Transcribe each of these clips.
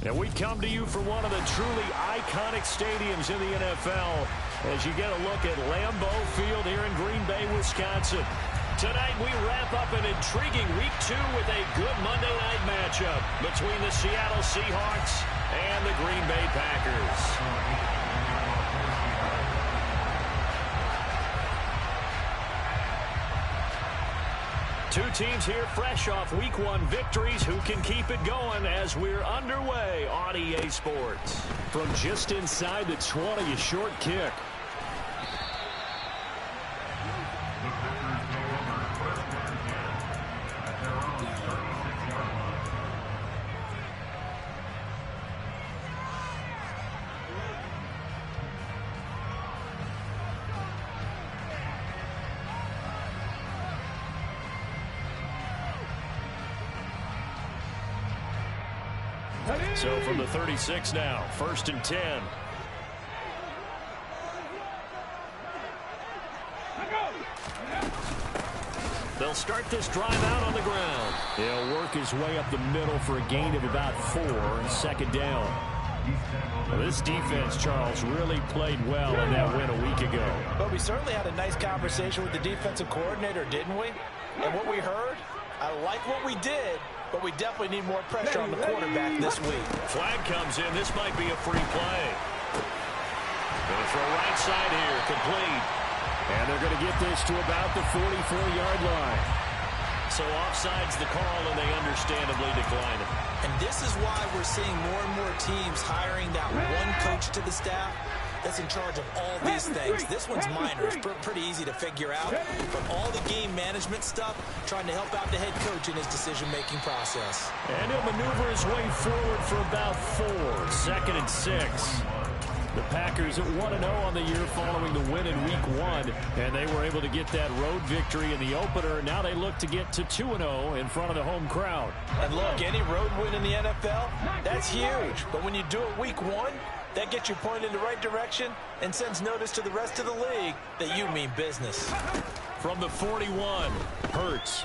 And we come to you from one of the truly iconic stadiums in the NFL as you get a look at Lambeau Field here in Green Bay, Wisconsin. Tonight we wrap up an intriguing Week 2 with a good Monday night matchup between the Seattle Seahawks and the Green Bay Packers. Two teams here fresh off Week 1 victories. Who can keep it going as we're underway on EA Sports? From just inside the 20, a short kick. So from the 36 now, 1st and 10. They'll start this drive out on the ground. He'll work his way up the middle for a gain of about 4, 2nd down. Well, this defense, Charles, really played well in that win a week ago. But we certainly had a nice conversation with the defensive coordinator, didn't we? And what we heard, I like what we did, but we definitely need more pressure on the quarterback this week. Flag comes in. This might be a free play. Going to throw right side here, complete. And they're going to get this to about the 44-yard line. So offside's the call, and they understandably decline it. And this is why we're seeing more and more teams hiring that one coach to the staff that's in charge of all these things. This one's minor. It's pretty easy to figure out. But all the game management stuff, trying to help out the head coach in his decision-making process. And he'll maneuver his way forward for about 4, 2nd and 6. The Packers at 1-0 on the year following the win in Week 1. And they were able to get that road victory in the opener. Now they look to get to 2-0 in front of the home crowd. And look, any road win in the NFL, that's huge. But when you do it Week 1, that gets you pointed in the right direction and sends notice to the rest of the league that you mean business. From the 41, Hurts.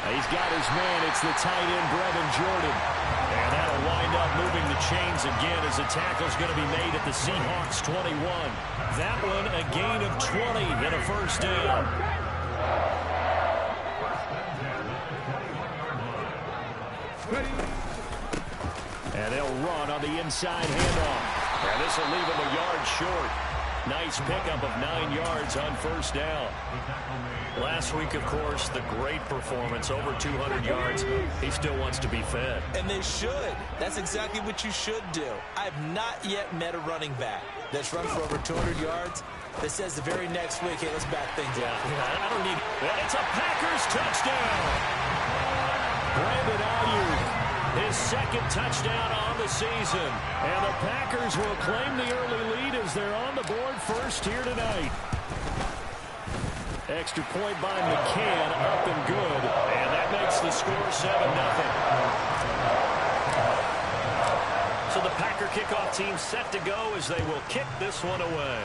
He's got his man. It's the tight end, Brevin Jordan. And that'll wind up moving the chains again as the tackle's going to be made at the Seahawks 21. That one a gain of 20 and a 1st down. And they'll run on the inside handoff. And this will leave him a yard short. Nice pickup of 9 yards on 1st down. Last week, of course, the great performance, over 200 yards. He still wants to be fed. And they should. That's exactly what you should do. I have not yet met a running back that's run for over 200 yards that says the very next week, hey, let's back things up. I don't need... It's a Packers touchdown. Brandon Ayuk, his 2nd touchdown on the season. And the Packers will claim the early lead as they're on the board first here tonight. Extra point by McCann, up and good. And that makes the score 7-0. So the Packer kickoff team set to go as they will kick this one away.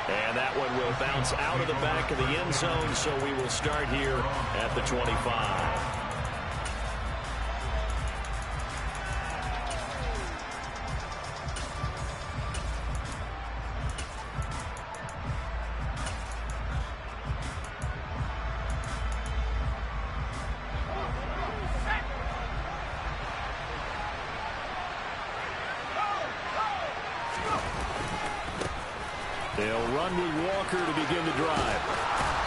And that one will bounce out of the back of the end zone, so we will start here at the 25. They'll run with Walker to begin the drive.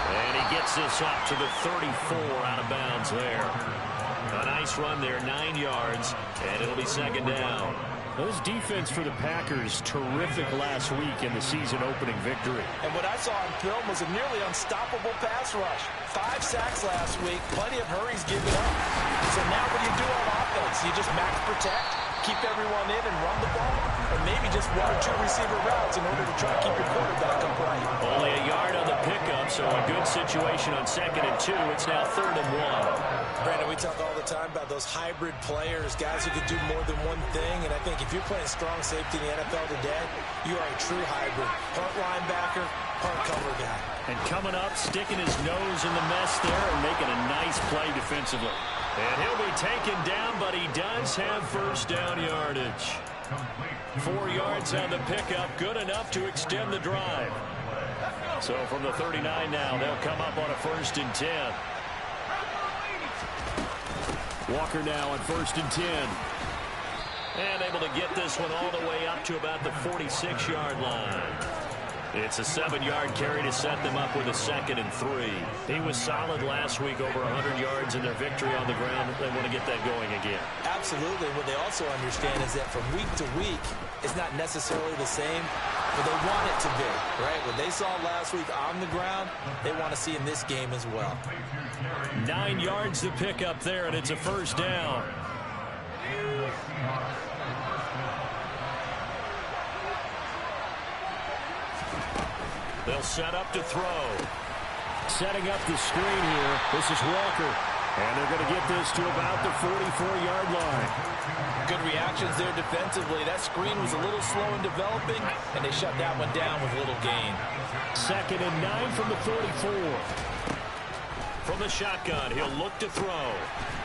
And he gets this up to the 34 out of bounds there. A nice run there, 9 yards, and it'll be 2nd down. Those defense for the Packers, terrific last week in the season-opening victory. And what I saw on film was a nearly unstoppable pass rush. 5 sacks last week, plenty of hurries given up. So now what do you do on offense? You just max protect, keep everyone in and run the ball, or maybe just 1 or 2 receiver routes in order to try to keep your quarterback upright. Only a yard on the pickup, So a good situation on 2nd and 2. It's now 3rd and 1. Brandon, we talk all the time about those hybrid players, guys who can do more than one thing. And I think if you're playing strong safety in the NFL today, you are a true hybrid. Part linebacker, part cover guy. And coming up, sticking his nose in the mess there and making a nice play defensively. And he'll be taken down, but he does have first down yardage. 4 yards on the pickup, good enough to extend the drive. So from the 39 now, they'll come up on a 1st and 10. Walker now on 1st and 10. And able to get this one all the way up to about the 46-yard line. It's a 7-yard carry to set them up with a 2nd and 3. He was solid last week, over 100 yards in their victory on the ground. They want to get that going again. Absolutely. What they also understand is that from week to week, it's not necessarily the same, but they want it to be, right? What they saw last week on the ground, they want to see in this game as well. 9 yards to pick up there, and it's a 1st down. They'll set up to throw. Setting up the screen here. This is Walker. And they're going to get this to about the 44-yard line. Good reactions there defensively. That screen was a little slow in developing, and they shut that one down with little gain. 2nd and 9 from the 44. From the shotgun, he'll look to throw.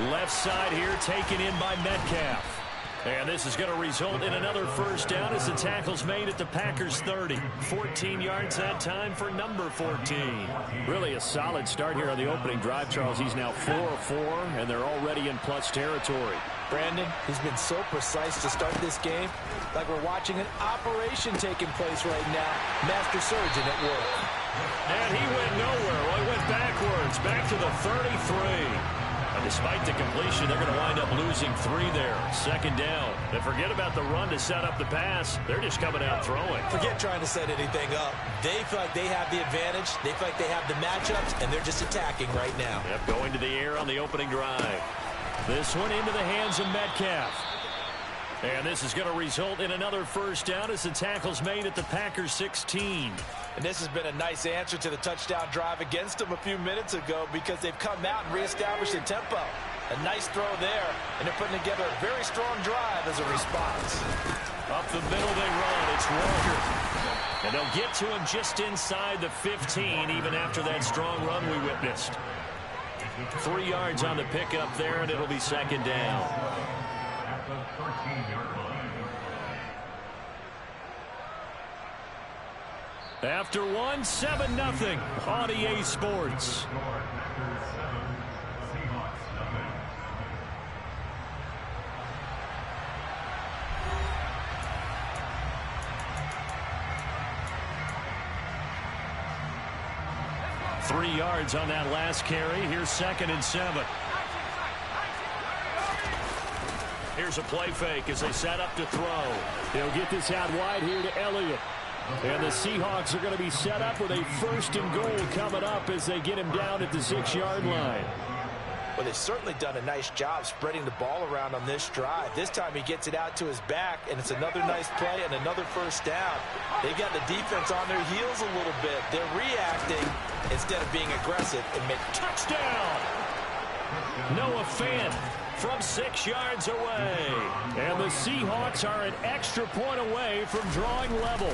Left side here taken in by Metcalf. And this is going to result in another 1st down as the tackle's made at the Packers' 30. 14 yards that time for number 14. Really a solid start here on the opening drive, Charles. He's now 4 of 4, and they're already in plus territory. Brandon, he's been so precise to start this game, like we're watching an operation taking place right now. Master surgeon at work. And he went nowhere. Well, he went backwards, back to the 33. And despite the completion, they're going to wind up losing 3 there. 2nd down. And forget about the run to set up the pass. They're just coming out throwing. Forget trying to set anything up. They feel like they have the advantage. They feel like they have the matchups, and they're just attacking right now. Yep, going to the air on the opening drive. This one into the hands of Metcalf. And this is going to result in another 1st down as the tackle's made at the Packers' 16. And this has been a nice answer to the touchdown drive against them a few minutes ago, because they've come out and reestablished the tempo. A nice throw there, and they're putting together a very strong drive as a response. Up the middle they run. It's Walker. And they'll get to him just inside the 15, even after that strong run we witnessed. 3 yards on the pickup there, and it'll be 2nd down. After one, 7-0 on EA Sports. Three yards on that last carry. Here's 2nd and 7. Here's a play fake as they set up to throw. They'll get this out wide here to Elliott. And the Seahawks are going to be set up with a 1st and goal coming up as they get him down at the 6-yard line. Well, they've certainly done a nice job spreading the ball around on this drive. This time he gets it out to his back, and it's another nice play and another 1st down. They've got the defense on their heels a little bit. They're reacting instead of being aggressive and make touchdown. Noah Fant from 6 yards away. And the Seahawks are an extra point away from drawing level.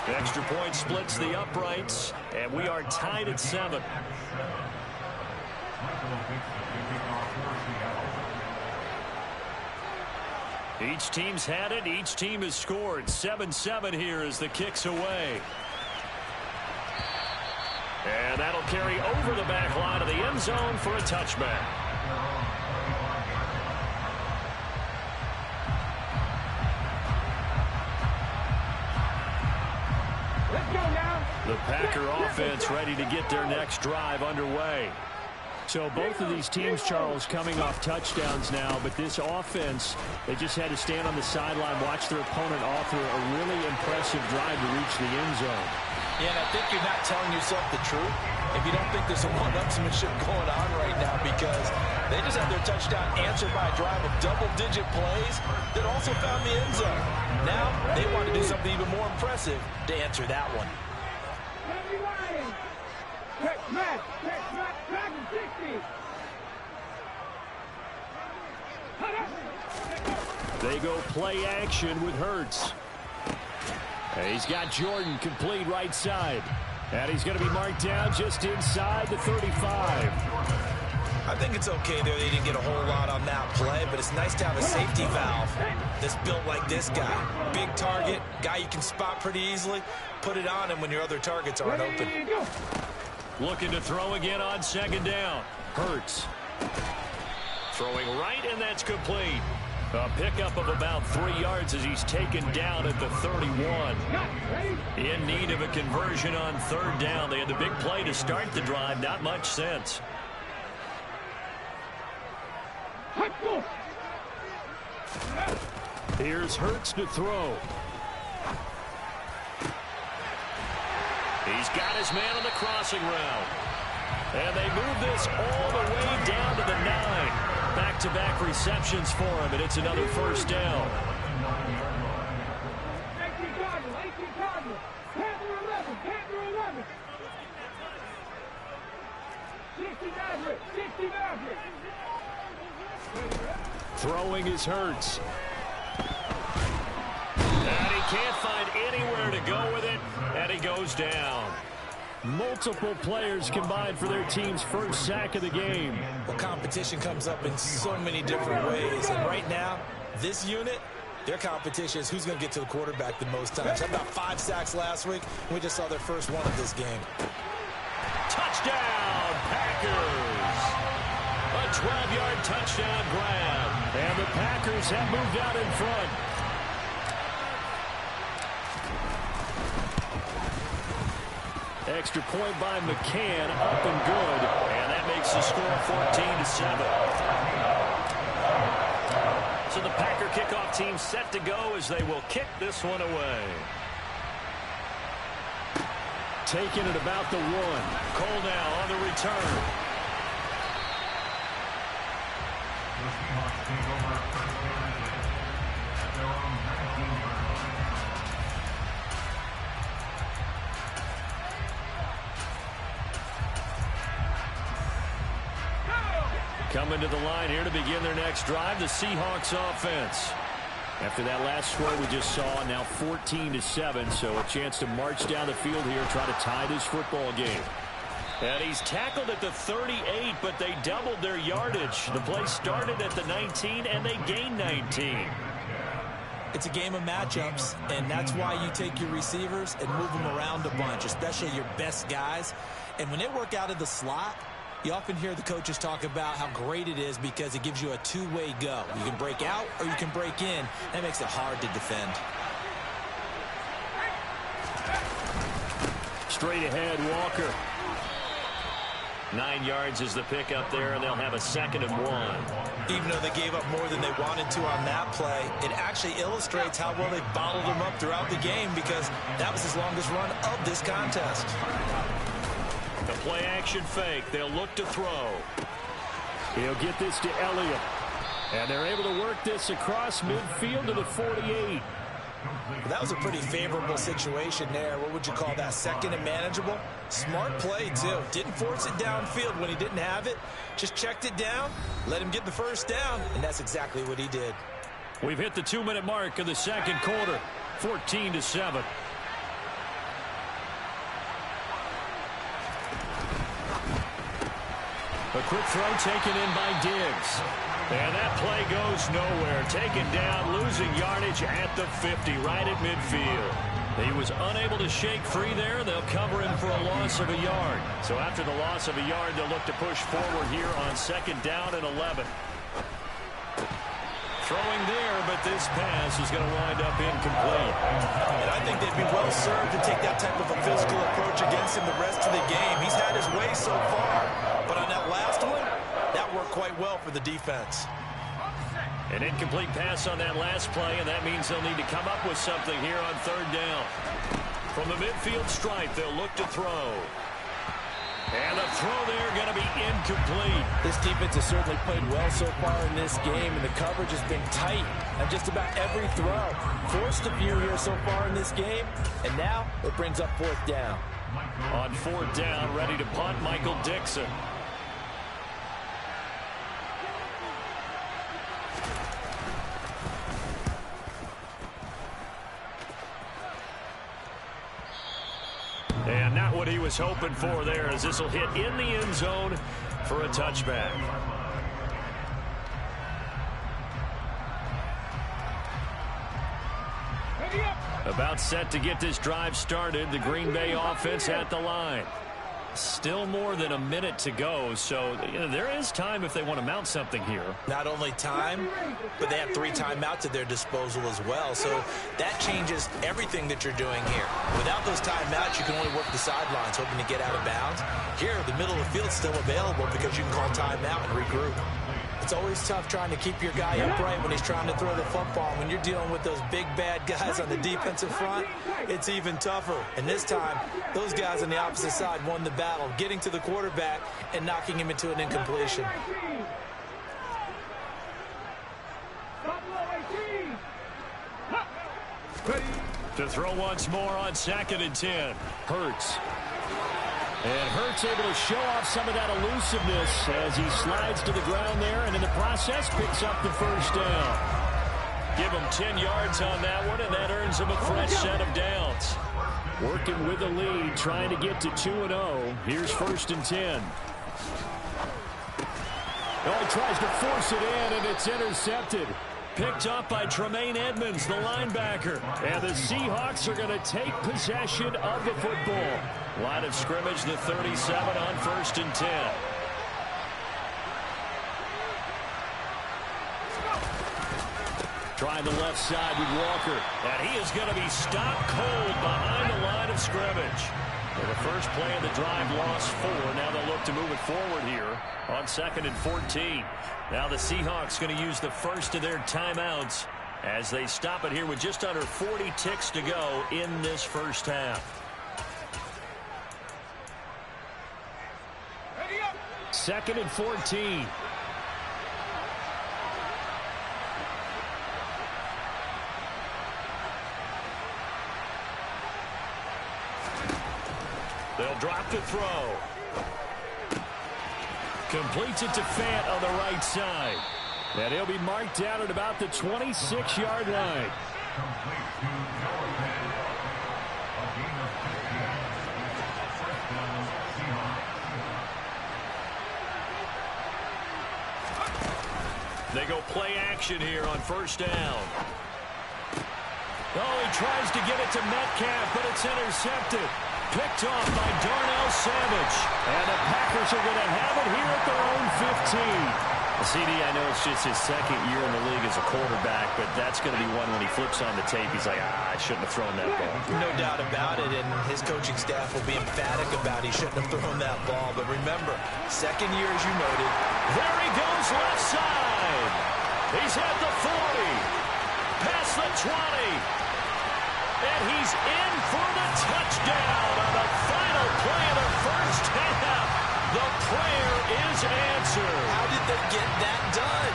Extra point splits the uprights, and we are tied at 7. Each team's had it. Each team has scored. 7-7 here as the kick's away. And that'll carry over the back line of the end zone for a touchback. Let's go now. The Packer offense ready to get their next drive underway. So both of these teams, Charles, coming off touchdowns now, but this offense, they just had to stand on the sideline, watch their opponent offer a really impressive drive to reach the end zone. Yeah, and I think you're not telling yourself the truth if you don't think there's some one-upsmanship going on right now, because they just had their touchdown answered by a drive of double-digit plays that also found the end zone. Now they want to do something even more impressive to answer that one. Check, match, 60. They go play action with Hurts. He's got Jordan complete right side. And he's going to be marked down just inside the 35. I think it's okay there. They didn't get a whole lot on that play, but it's nice to have a safety valve that's built like this guy. Big target, guy you can spot pretty easily. Put it on him when your other targets aren't open. Looking to throw again on second down. Hurts. Throwing right, and that's complete. A pickup of about 3 yards as he's taken down at the 31. In need of a conversion on third down. They had the big play to start the drive. Not much sense. Here's Hurts to throw. He's got his man on the crossing route. And they move this all the way down to the 9. Back-to-back receptions for him, and it's another first down. Throwing is Hurts. And he can't find anywhere to go with it, and he goes down. Multiple players combined for their team's first sack of the game. Well, competition comes up in so many different ways. And right now, this unit, their competition is who's going to get to the quarterback the most times. How about 5 sacks last week? We just saw their first one of this game. Touchdown, Packers! A 12-yard touchdown grab. And the Packers have moved out in front. Extra point by McCann, up and good. And that makes the score 14-7. So the Packer kickoff team set to go as they will kick this one away. Taking it about the 1. Cole now on the return. Coming to the line here to begin their next drive, the Seahawks offense. After that last score we just saw, now 14-7, so a chance to march down the field here, try to tie this football game. And he's tackled at the 38, but they doubled their yardage. The play started at the 19, and they gained 19. It's a game of matchups, and that's why you take your receivers and move them around a bunch, especially your best guys. And when they work out of the slot, you often hear the coaches talk about how great it is because it gives you a two-way go. You can break out or you can break in. That makes it hard to defend. Straight ahead, Walker. 9 yards is the pickup there, and they'll have a 2nd and 1. Even though they gave up more than they wanted to on that play, it actually illustrates how well they bottled them up throughout the game because that was his longest run of this contest. The play action fake. They'll look to throw. He'll get this to Elliott. And they're able to work this across midfield to the 48. That was a pretty favorable situation there. What would you call that? 2nd and manageable? Smart play, too. Didn't force it downfield when he didn't have it. Just checked it down, let him get the first down, and that's exactly what he did. We've hit the 2-minute mark of the second quarter. 14-7. A quick throw taken in by Diggs. And that play goes nowhere. Taken down, losing yardage at the 50, right at midfield. He was unable to shake free there. They'll cover him for a loss of a yard. So after the loss of a yard, they'll look to push forward here on 2nd down and 11. Throwing there, but this pass is going to wind up incomplete. And I think they'd be well served to take that type of a physical approach against him the rest of the game. He's had his way so far, but on that last one, that worked quite well for the defense. An incomplete pass on that last play, and that means they'll need to come up with something here on 3rd down. From the midfield stripe, they'll look to throw. And the throw there going to be incomplete. This defense has certainly played well so far in this game, and the coverage has been tight on just about every throw. Forced a few here so far in this game, and now it brings up 4th down. On 4th down, ready to punt, Michael Dixon. And not what he was hoping for there, as this will hit in the end zone for a touchback. About set to get this drive started. The Green Bay offense at the line. Still more than a minute to go, so there is time if they want to mount something here. Not only time, but they have 3 timeouts at their disposal as well, so that changes everything that you're doing here. Without those timeouts, you can only work the sidelines, hoping to get out of bounds. Here, the middle of the field's still available because you can call timeout and regroup. It's always tough trying to keep your guy upright when he's trying to throw the football. When you're dealing with those big, bad guys on the defensive front, it's even tougher. And this time, those guys on the opposite side won the battle, getting to the quarterback and knocking him into an incompletion. To throw once more on 2nd and 10. Hurts. And Hurts able to show off some of that elusiveness as he slides to the ground there, and in the process picks up the 1st down. Give him 10 yards on that one, and that earns him a fresh set of downs. Working with the lead, trying to get to 2-0. Here's 1st and 10. Oh, he tries to force it in, and it's intercepted. Picked up by Tremaine Edmonds, the linebacker. And the Seahawks are going to take possession of the football. Line of scrimmage, the 37 on 1st and 10. Trying the left side with Walker. And he is going to be stopped cold behind the line of scrimmage. Well, the first play of the drive lost 4. Now they'll look to move it forward here on 2nd and 14. Now the Seahawks going to use the first of their timeouts as they stop it here with just under 40 ticks to go in this first half. 2nd and 14. They'll drop the throw. Completes it to Fant on the right side. And he'll be marked down at about the 26-yard line. They go play action here on 1st down. Oh, he tries to get it to Metcalf, but it's intercepted. Picked off by Darnell Savage. And the Packers are going to have it here at their own 15. CD, I know it's just his 2nd year in the league as a quarterback, but that's going to be one when he flips on the tape. He's like, I shouldn't have thrown that ball. No doubt about it, and his coaching staff will be emphatic about he shouldn't have thrown that ball. But remember, 2nd year, as you noted. There he goes left side. He's at the 40. Past the 20. And he's in for the touchdown on the final play of the first half. The prayer is answered. How did they get that done?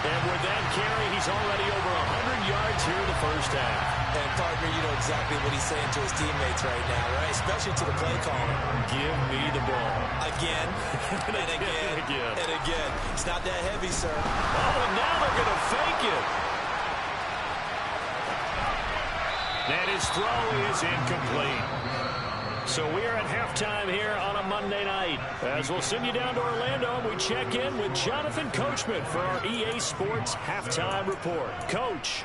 And with that carry, he's already over 100 yards here in the first half. And, partner, you know exactly what he's saying to his teammates right now, right? Especially to the play caller. Give me the ball. Again, and again, and again. It's not that heavy, sir. Oh, and now they're going to fake it. And his throw is incomplete. So we are at halftime here on a Monday night. As we'll send you down to Orlando, and we check in with Jonathan Coachman for our EA Sports Halftime Report. Coach.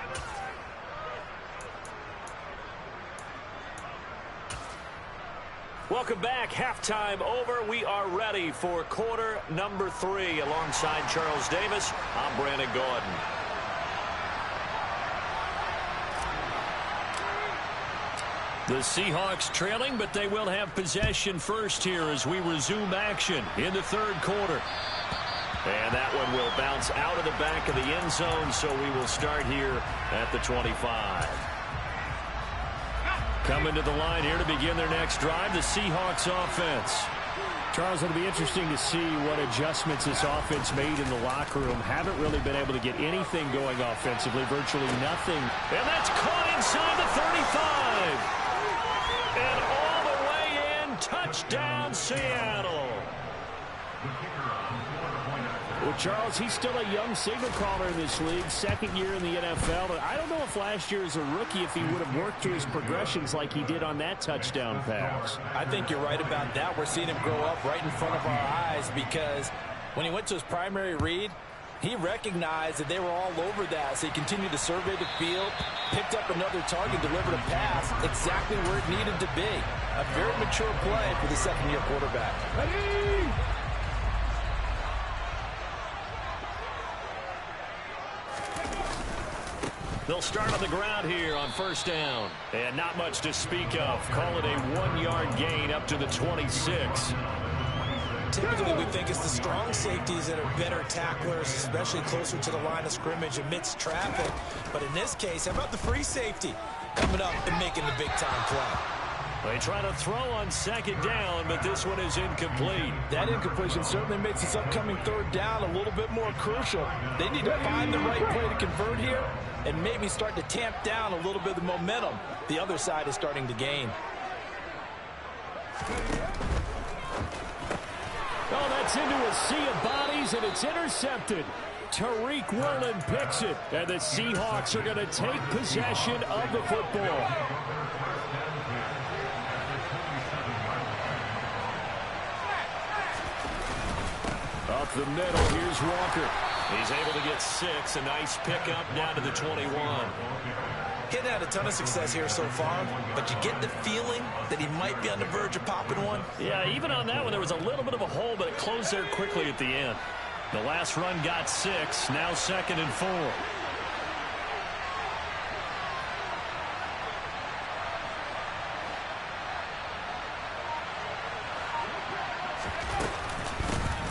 Welcome back. Halftime over. We are ready for quarter number 3. Alongside Charles Davis, I'm Brandon Gordon. The Seahawks trailing, but they will have possession first here as we resume action in the 3rd quarter. And that one will bounce out of the back of the end zone, so we will start here at the 25. Coming to the line here to begin their next drive, the Seahawks offense. Charles, it'll be interesting to see what adjustments this offense made in the locker room. Haven't really been able to get anything going offensively, virtually nothing. And that's caught inside the 35. And all the way Touchdown, Seattle. Well, Charles, he's still a young signal caller in this league, second year in the NFL. But I don't know if last year as a rookie, if he would have worked through his progressions like he did on that touchdown pass. I think you're right about that. We're seeing him grow up right in front of our eyes because when he went to his primary read, he recognized that they were all over that, so he continued to survey the field, picked up another target, delivered a pass exactly where it needed to be. A very mature play for the second-year quarterback. Ready? They'll start on the ground here on first down. And not much to speak of. Call it a 1-yard gain up to the 26. Typically, we think it's the strong safeties that are better tacklers, especially closer to the line of scrimmage amidst traffic. But in this case, how about the free safety coming up and making the big-time play? They try to throw on second down, but this one is incomplete. That incompletion certainly makes this upcoming third down a little bit more crucial. They need to find the right play to convert here and maybe start to tamp down a little bit of the momentum the other side is starting to gain. Oh, that's into a sea of bodies, and it's intercepted. Tariq Woolen picks it, and the Seahawks are going to take possession of the football. Up the middle, here's Walker. He's able to get 6. A nice pickup down to the 21. He's had a ton of success here so far, but you get the feeling that he might be on the verge of popping one. Yeah, even on that one, there was a little bit of a hole, but it closed there quickly at the end. The last run got 6, now 2nd and 4.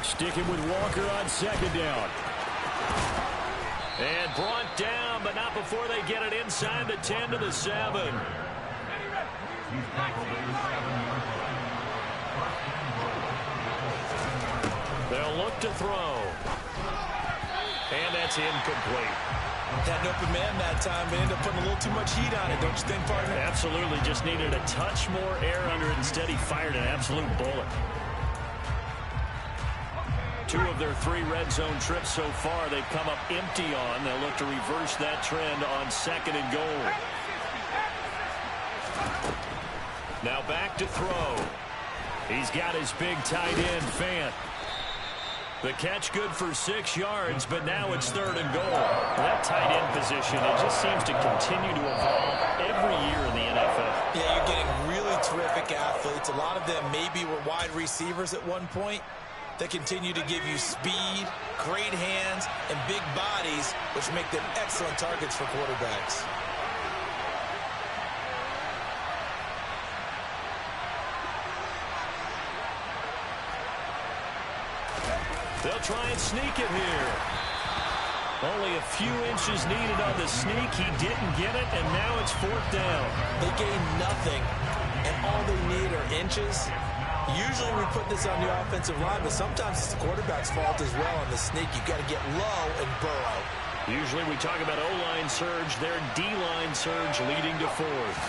Sticking with Walker on second down. And brought down, but not before they get it inside the 10 to the 7. They'll look to throw. And that's incomplete. Had an open man that time, but ended up putting a little too much heat on it, don't you think, partner? Absolutely, just needed a touch more air under it. Instead, he fired an absolute bullet. 2 of their 3 red zone trips so far, they've come up empty on. They'll look to reverse that trend on 2nd and goal. Now back to throw. He's got his big tight end, Fant. The catch good for 6 yards, but now it's 3rd and goal. That tight end position, it just seems to continue to evolve every year in the NFL. Yeah, you're getting really terrific athletes. A lot of them maybe were wide receivers at one point. They continue to give you speed, great hands, and big bodies, which make them excellent targets for quarterbacks. They'll try and sneak it here. Only a few inches needed on the sneak. He didn't get it, and now it's 4th down. They gain nothing, and all they need are inches. Usually we put this on the offensive line, but sometimes it's the quarterback's fault as well on the sneak. You've got to get low and burrow. Usually we talk about O-line surge, their D-line surge leading to 4th.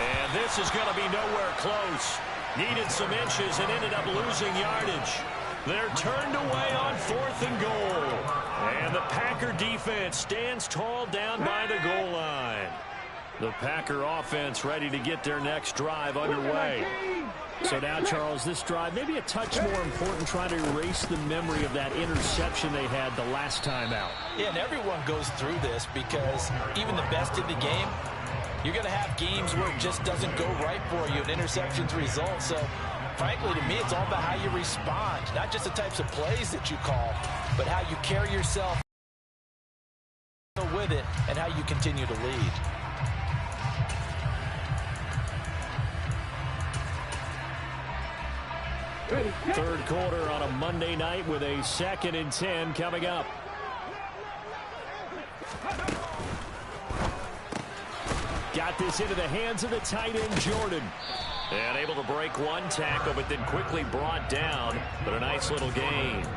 And this is going to be nowhere close. Needed some inches and ended up losing yardage. They're turned away on 4th and goal. And the Packer defense stands tall down by the goal line. The Packer offense ready to get their next drive underway. So now, Charles, this drive maybe a touch more important, trying to erase the memory of that interception they had the last time out. Yeah, and everyone goes through this because even the best in the game, you're going to have games where it just doesn't go right for you, and interceptions result. So, frankly, to me, it's all about how you respond, not just the types of plays that you call, but how you carry yourself with it and how you continue to lead. Third quarter on a Monday night with a 2nd and 10 coming up. Got this into the hands of the tight end, Jordan. And able to break one tackle, but then quickly brought down. But a nice little gain.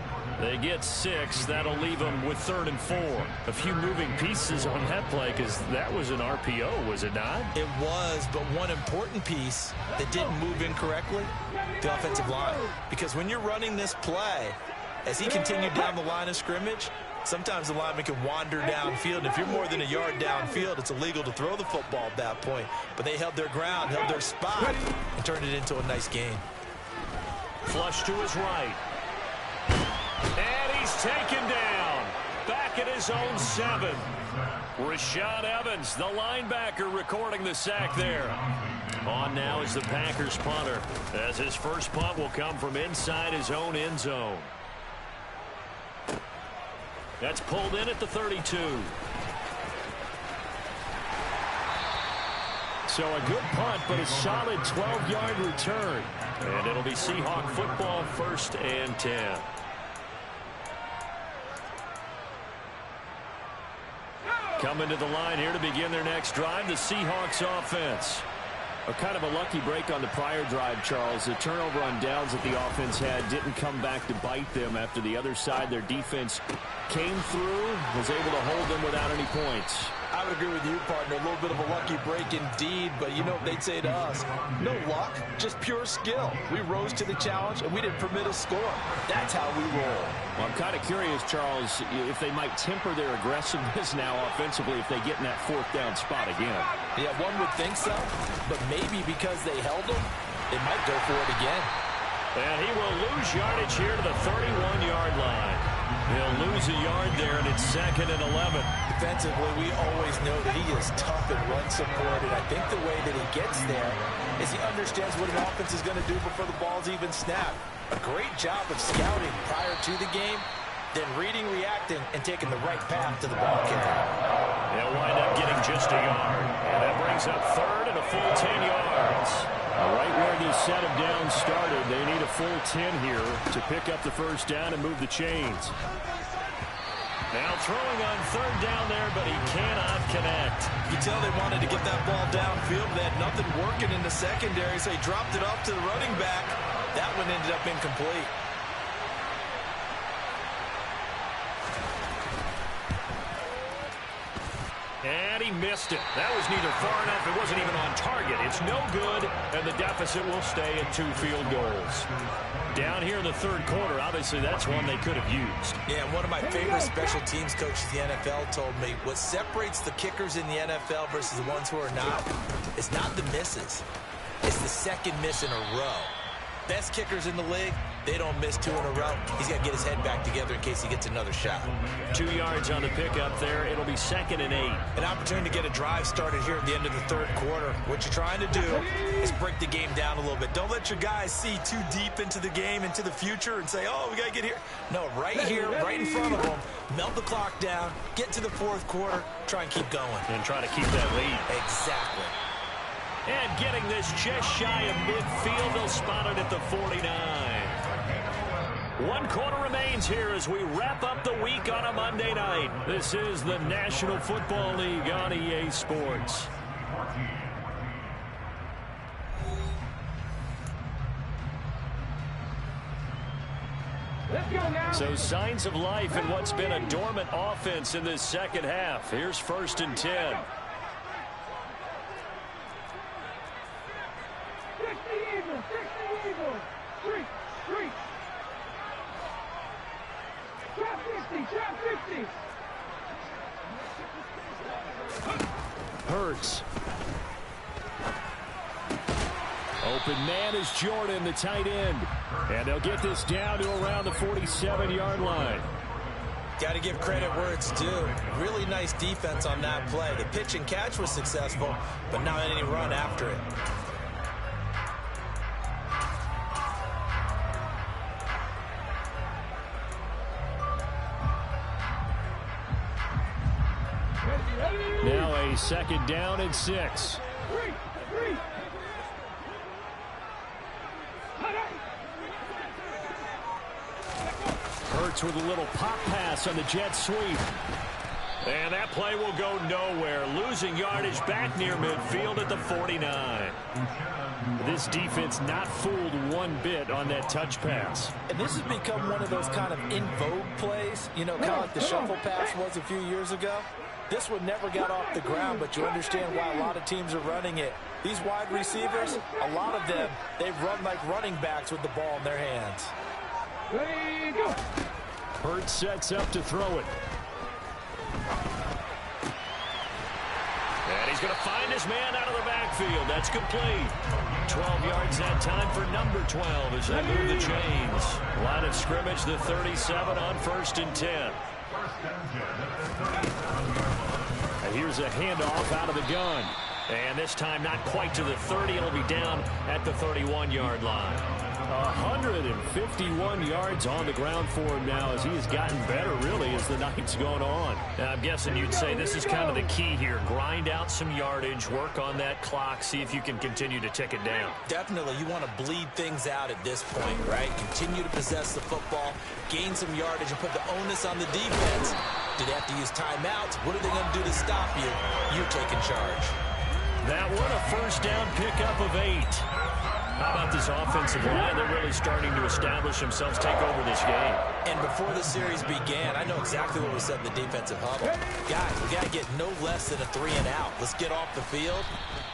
They get 6. That'll leave them with 3rd and 4. A few moving pieces on that play because that was an RPO, was it not? It was, but one important piece that didn't move incorrectly, the offensive line. Because when you're running this play, as he continued down the line of scrimmage, sometimes the lineman can wander downfield. If you're more than a yard downfield, it's illegal to throw the football at that point. But they held their ground, held their spot, and turned it into a nice gain. Flush to his right. And he's taken down. Back at his own 7. Rashaan Evans, the linebacker, recording the sack there. On now is the Packers punter, as his first punt will come from inside his own end zone. That's pulled in at the 32. So a good punt, but a solid 12-yard return. And it'll be Seahawk football, 1st and 10. Coming to the line here to begin their next drive, the Seahawks offense. A kind of a lucky break on the prior drive, Charles. The turnover on downs that the offense had didn't come back to bite them after the other side. Their defense came through, was able to hold them without any points. I would agree with you, partner. A little bit of a lucky break indeed, but you know what they'd say to us? No luck, just pure skill. We rose to the challenge, and we didn't permit a score. That's how we roll. Well, I'm kind of curious, Charles, if they might temper their aggressiveness now offensively if they get in that 4th down spot again. Yeah, one would think so, but maybe because they held them, they might go for it again. And he will lose yardage here to the 31-yard line. He'll lose a yard there, and it's 2nd and 11. Defensively, we always know that he is tough in run support, and I think the way that he gets there is he understands what an offense is going to do before the ball's even snapped. A great job of scouting prior to the game, then reading, reacting, and taking the right path to the ball carrier. They'll wind up getting just a yard, and that brings up 3rd and a full 10 yards. Right where this set of downs started, they need a full 10 here to pick up the 1st down and move the chains. Now throwing on 3rd down there, but he cannot connect. You can tell they wanted to get that ball downfield. They had nothing working in the secondary, so he dropped it off to the running back. That one ended up incomplete. And he missed it. That was neither far enough. It wasn't even on target. It's no good, and the deficit will stay at 2 field goals. Down here in the 3rd quarter, obviously that's one they could have used. Yeah, one of my favorite special teams coaches in the NFL told me what separates the kickers in the NFL versus the ones who are not is not the misses. It's the 2nd miss in a row. Best kickers in the league, they don't miss 2 in a row. He's got to get his head back together in case he gets another shot. 2 yards on the pickup there. It'll be 2nd and 8. An opportunity to get a drive started here at the end of the 3rd quarter. What you're trying to do is break the game down a little bit. Don't let your guys see too deep into the game, into the future, and say, oh, we got to get here. No, right here, right in front of them. Melt the clock down, get to the 4th quarter, try and keep going. And try to keep that lead. Exactly. And getting this just shy of midfield, they'll spot it at the 49. 1 quarter remains here as we wrap up the week on a Monday night. This is the National Football League on EA Sports. So signs of life in what's been a dormant offense in this 2nd half. Here's 1st and 10. Hurts. Open man is Jordan, the tight end. And they'll get this down to around the 47-yard line. Got to give credit where it's due. Really nice defense on that play. The pitch and catch was successful, but not any run after it. Now a 2nd down and 6. Hurts with a little pop pass on the jet sweep. And that play will go nowhere. Losing yardage back near midfield at the 49. This defense not fooled one bit on that touch pass. And this has become one of those kind of in vogue plays, you know, kind of like the shuffle pass was a few years ago. This one never got off the ground, but you understand why a lot of teams are running it. These wide receivers, a lot of them, they run like running backs with the ball in their hands. Ready, go. Hurts sets up to throw it. And he's going to find his man out of the backfield. That's complete. 12 yards that time for number 12 as they move the chains. Line of scrimmage, the 37 on 1st and 10. And here's a handoff out of the gun. And this time not quite to the 30. It'll be down at the 31-yard line. 151 yards on the ground for him now as he has gotten better, really, as the night's gone on. Now, I'm guessing you'd say this is kind of the key here. Grind out some yardage, work on that clock, see if you can continue to tick it down. Definitely, you want to bleed things out at this point, right? Continue to possess the football, gain some yardage, and put the onus on the defense. Do they have to use timeouts? What are they going to do to stop you? You're taking charge. That one, a first down pickup of 8. How about this offensive line? They're really starting to establish themselves, take over this game. And before the series began, I know exactly what we said in the defensive huddle. Guys, we got to get no less than a 3 and out. Let's get off the field.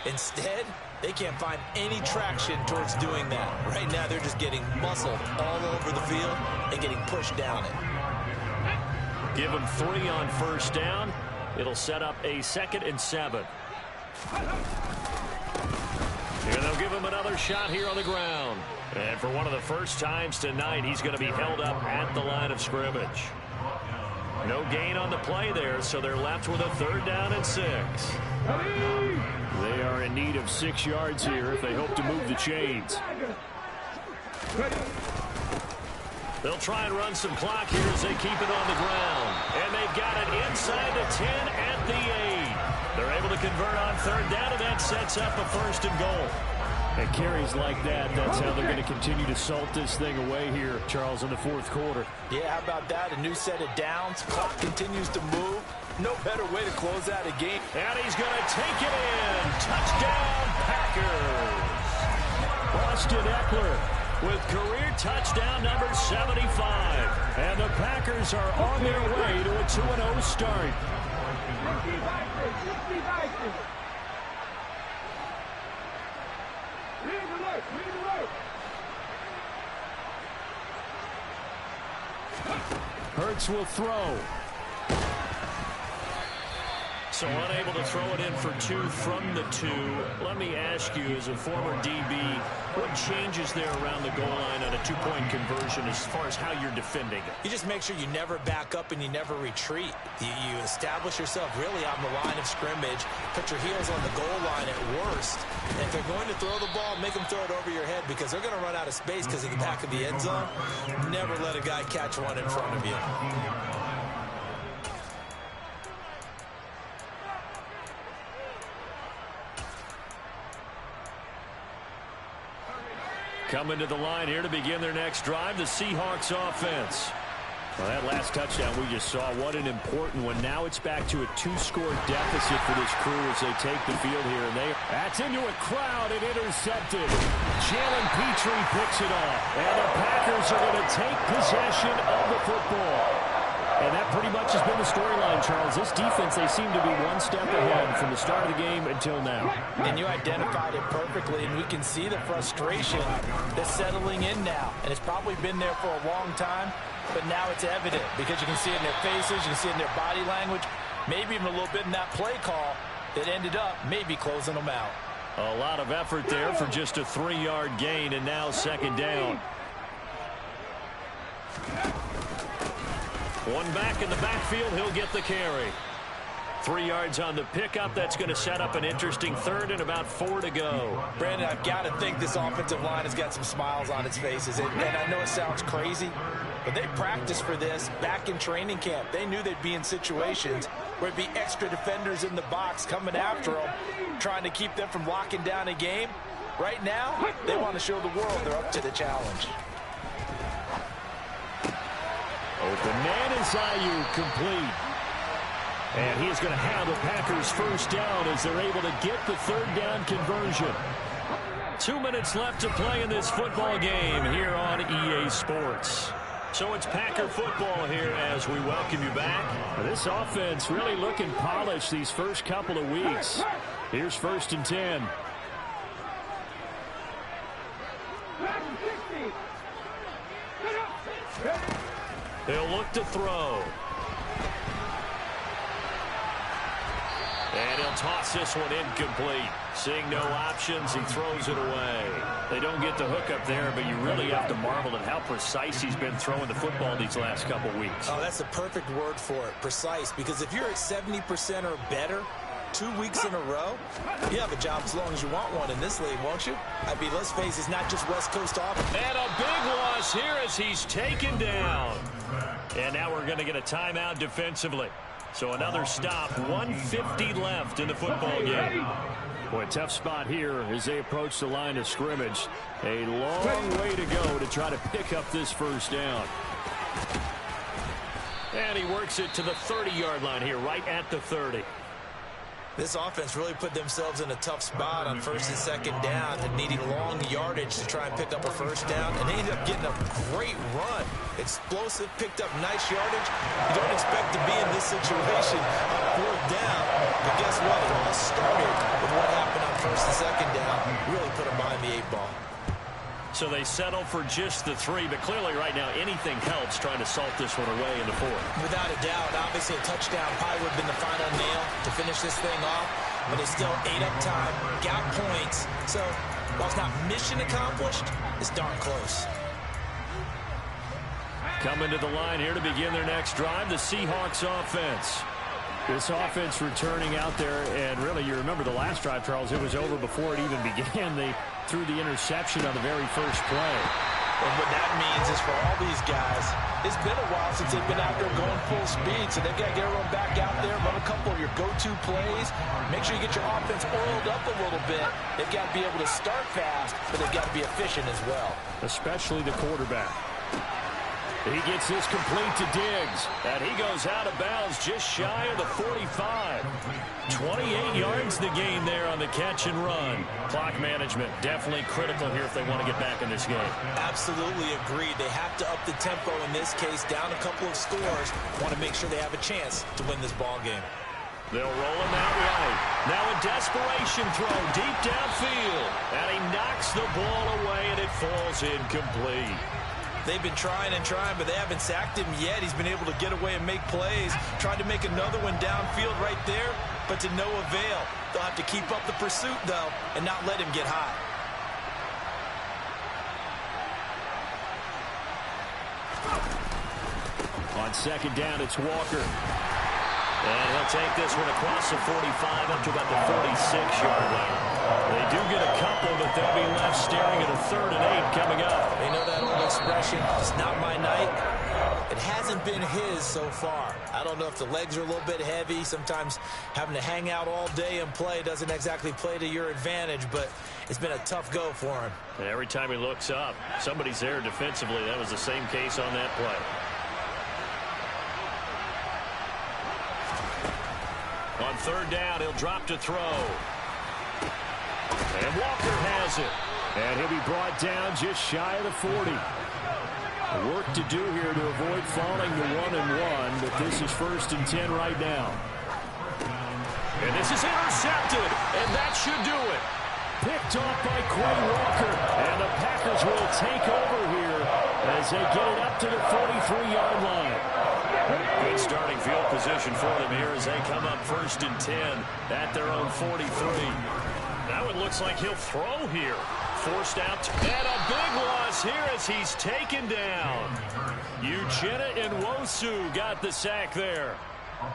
Instead, they can't find any traction towards doing that. Right now, they're just getting muscled all over the field and getting pushed down it. Give them 3 on first down. It'll set up a 2nd and 7. And they'll give him another shot here on the ground. And for one of the first times tonight, he's going to be held up at the line of scrimmage. No gain on the play there, so they're left with a 3rd down and 6. They are in need of 6 yards here if they hope to move the chains. They'll try and run some clock here as they keep it on the ground. And they've got it inside the 10 at the 8. They're able to convert on 3rd down, and that sets up a 1st and goal. And carries like that, that's how they're going to continue to salt this thing away here, Charles, in the 4th quarter. Yeah, how about that? A new set of downs. Clock continues to move. No better way to close out a game. And he's going to take it in. Touchdown, Packers. Austin Eckler with career touchdown number 75. And the Packers are on their way to a 2-0 start. Hurts will throw. So unable to throw it in for 2 from the 2. Let me ask you, as a former DB, what changes there around the goal line on a 2-point conversion as far as how you're defending it? You just make sure you never back up and you never retreat. You establish yourself really on the line of scrimmage, put your heels on the goal line at worst. And if they're going to throw the ball, make them throw it over your head because they're going to run out of space because of the back of the end zone. Never let a guy catch one in front of you. Coming to the line here to begin their next drive, the Seahawks offense. Well, that last touchdown we just saw, what an important one. Now it's back to a 2-score deficit for this crew as they take the field here. And that's into a crowd and intercepted. Jalen Petrie picks it off. And the Packers are going to take possession of the football. And that pretty much has been the storyline, Charles. This defense, they seem to be one step ahead from the start of the game until now. And you identified it perfectly, and we can see the frustration that's settling in now. And it's probably been there for a long time, but now it's evident because you can see it in their faces, you can see it in their body language, maybe even a little bit in that play call that ended up maybe closing them out. A lot of effort there for just a 3-yard gain, and now 2nd down. One back in the backfield, he'll get the carry. 3 yards on the pickup. That's going to set up an interesting 3rd and about 4 to go. Brandon, I've got to think this offensive line has got some smiles on its faces. And I know it sounds crazy, but they practiced for this back in training camp. They knew they'd be in situations where it'd be extra defenders in the box coming after them, trying to keep them from locking down a game. Right now, they want to show the world they're up to the challenge. Open man is Ayuk, complete. And he is going to have the Packers first down as they're able to get the 3rd down conversion. 2 minutes left to play in this football game here on EA Sports. So it's Packer football here as we welcome you back. This offense really looking polished these first couple of weeks. Here's 1st and 10. They'll look to throw. And he'll toss this one incomplete. Seeing no options, he throws it away. They don't get the hook up there, but you really have to marvel at how precise he's been throwing the football these last couple weeks. Oh, that's the perfect word for it, precise. Because if you're at 70% or better 2 weeks in a row, you have a job as long as you want one in this league, won't you? I mean, let's face it, it's not just West Coast offense. And a big loss here as he's taken down. And now we're going to get a timeout defensively. So another stop, 1:50 left in the football game. Boy, tough spot here as they approach the line of scrimmage. A long way to go to try to pick up this first down. And he works it to the 30-yard line here, right at the 30. This offense really put themselves in a tough spot on 1st and 2nd down and needing long yardage to try and pick up a first down. And they ended up getting a great run. Explosive, picked up nice yardage. You don't expect to be in this situation on 4th down. But guess what? It all started with what happened on 1st and 2nd down. Really put them behind the 8 ball. So they settle for just the 3, but clearly right now anything helps trying to salt this one away in the 4th. Without a doubt, obviously a touchdown probably would have been the final nail to finish this thing off, but it's still ate up time, got points. So while it's not mission accomplished, it's darn close. Coming to the line here to begin their next drive, the Seahawks offense. This offense returning out there, and really you remember the last drive, Charles, it was over before it even began. They threw the interception on the very first play. And what that means is for all these guys, it's been a while since they've been out there going full speed, so they've got to get everyone back out there, run a couple of your go-to plays, make sure you get your offense oiled up a little bit. They've got to be able to start fast, but they've got to be efficient as well. Especially the quarterback. He gets this complete to Diggs, and he goes out of bounds just shy of the 45. 28 yards the gain there on the catch and run. Clock management definitely critical here if they want to get back in this game. Absolutely agreed. They have to up the tempo in this case, down a couple of scores. Want to make sure they have a chance to win this ball game. They'll roll him that way. Now a desperation throw deep downfield, and he knocks the ball away, and it falls incomplete. They've been trying and trying, but they haven't sacked him yet. He's been able to get away and make plays. Tried to make another one downfield right there, but to no avail. They'll have to keep up the pursuit, though, and not let him get hot. On 2nd down, it's Walker. And he'll take this one across the 45 up to about the 46-yard line. They do get a couple, but they'll be left staring at a 3rd and 8 coming up. You know that old expression, it's not my night? It hasn't been his so far. I don't know if the legs are a little bit heavy. Sometimes having to hang out all day and play doesn't exactly play to your advantage, but it's been a tough go for him. And every time he looks up, somebody's there defensively. That was the same case on that play. On 3rd down, he'll drop to throw. And Walker has it. And he'll be brought down just shy of the 40. Work to do here to avoid falling to 1-1, but this is 1st and 10 right now. And this is intercepted, and that should do it. Picked off by Quay Walker, and the Packers will take over here as they get it up to the 43-yard line. Good starting field position for them here as they come up 1st and 10 at their own 43. Now it looks like he'll throw here. Forced out, and a big loss here as he's taken down. Uchenna Nwosu got the sack there.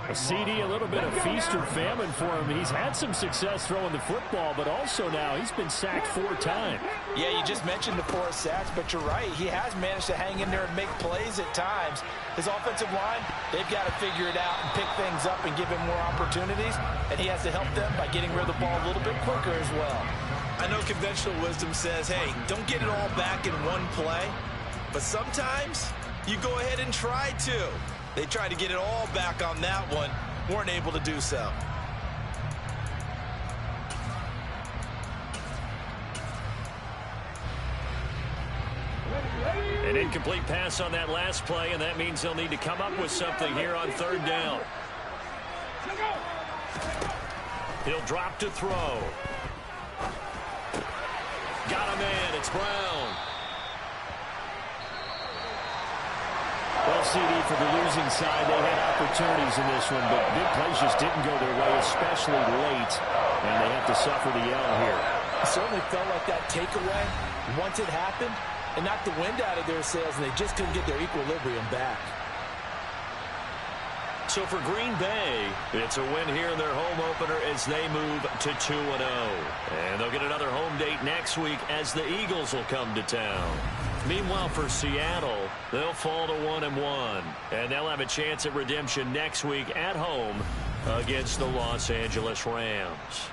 A CD, a little bit of feast or famine for him. He's had some success throwing the football, but also now he's been sacked 4 times. Yeah, you just mentioned the 4 sacks, but you're right. He has managed to hang in there and make plays at times. His offensive line, they've got to figure it out and pick things up and give him more opportunities, and he has to help them by getting rid of the ball a little bit quicker as well. I know conventional wisdom says, hey, don't get it all back in one play, but sometimes you go ahead and try to. They tried to get it all back on that one, weren't able to do so. An incomplete pass on that last play, and that means they'll need to come up with something here on third down. He'll drop to throw. Got a man. It's Brown. Well, CD, for the losing side, they had opportunities in this one, but big plays just didn't go their way, especially late, and they have to suffer the L here. It certainly felt like that takeaway, once it happened, and knocked the wind out of their sails, and they just couldn't get their equilibrium back. So for Green Bay, it's a win here in their home opener as they move to 2-0. And they'll get another home date next week as the Eagles will come to town. Meanwhile, for Seattle, they'll fall to 1-1. And they'll have a chance at redemption next week at home against the Los Angeles Rams.